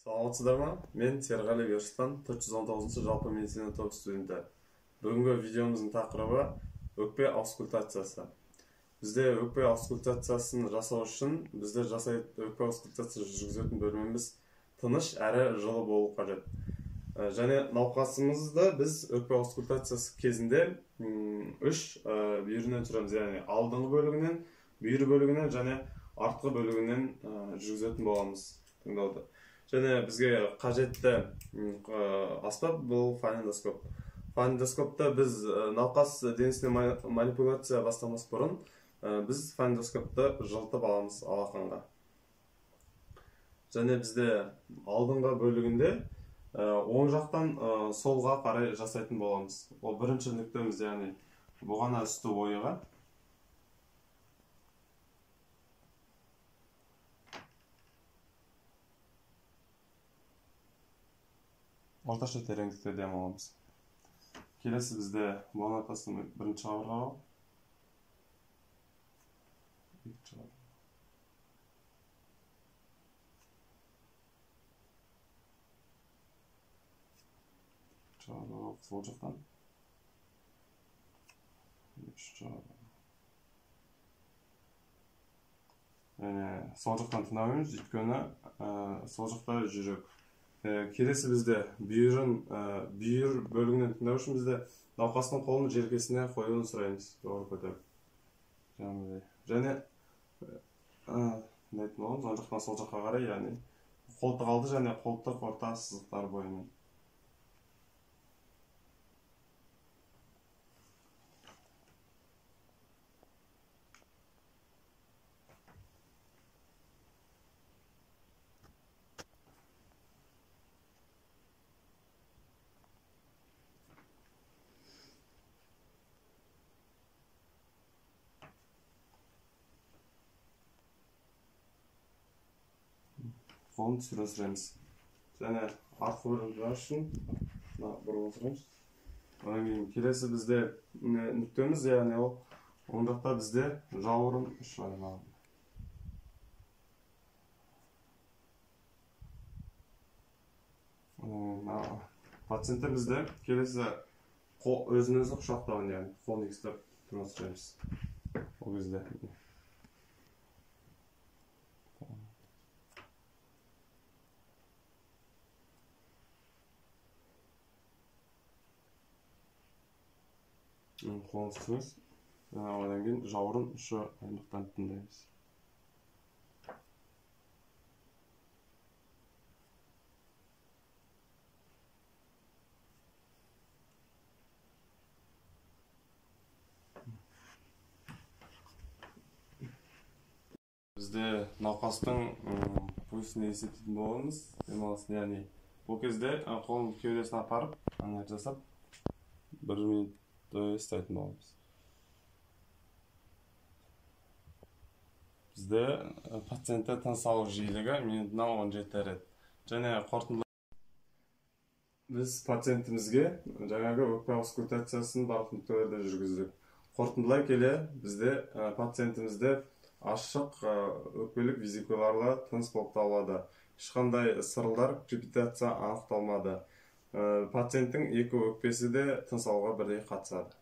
Саламатсыздар ма? Мен Серғали Бершістан 419 жалпы медицина топ студенті. Бүгінгі видеомыздың тақырыбы өкпе аускультациясы. Бізде өкпе аускультациясын жасау үшін өкпе аускультациясы жүргізетін бөлмеміз тыныш әрі жылы болу қажет. Және науқасымызды біз өкпе аускультациясы кезінде 3 бүйірінен түсіреміз, яғни алдыңғы бөлігінен, бүйір бөлігінен және артқы бөлігінен жүргізетін боламыз тыңдауды. Және бізге қажетті аспап бұл фонендоскоп. Фонендоскопта біз науқас денесіне манипуляция бастамас бұрын біз фонендоскопты жылытып аламыз алақанға. Және бізде алдыңғы бөлігінде оң жақтан солға қарай жасайтын боламыз. Ол бірінші нүктеміз, яғни бұғана үсті ойыға. Орташа тереңдікте дем аламыз. Келесі бізде бұғана тастың бірінші қабырғаға. Сол жақтан. Сол жақтан тыңдамаймыз, өйткені сол жақта жүрек. Келесі бізде бүйір бөлігінен тыңдау үшін бізде науқастың қолын желкесіне қоюын сұраймыз. Жоғары көтеріп. Және сол жақтан сол жаққа қарай, яғни қолтық алды және қолтық орта сызықтар бойымен. Қолын түсіре сүреміз. Және артқы бөлігін үшін бұрылып отырмыз. Одан кейін келесі бізде нүктеміз, яғни ол оң жақта бізде жауырын үш аймағы. Пациенттер бізде келесі өзін-өзі құшақтауын, яғни қолын егістеп тұра сүреміз. Ол кезде қолын түсіміз, одан кейін жауырын ұшы аймақтан тыңдаймыз. Бізде науқастың пульсін есептейтін боламыз, демалысын, яғни бұл кезде қолын кеудесіне апарып, аңғар жасап, 1 минут ұстайтын боламыз. Бізде пациентте тыныс алу жиілігі минутына 17 рет. Және қорытындылай біз пациентімізге жаңағы өкпе аускультациясын барлық нүктелерде жүргіздік. Қорытындылай келе бізде пациентімізде ашық өкпелік визикуларлы тыныс болып табылады. Ешқандай сырылдар, крепитация анықталмады. Пациенттің екі өкпесі де тыныс алуға бірдей қатысады.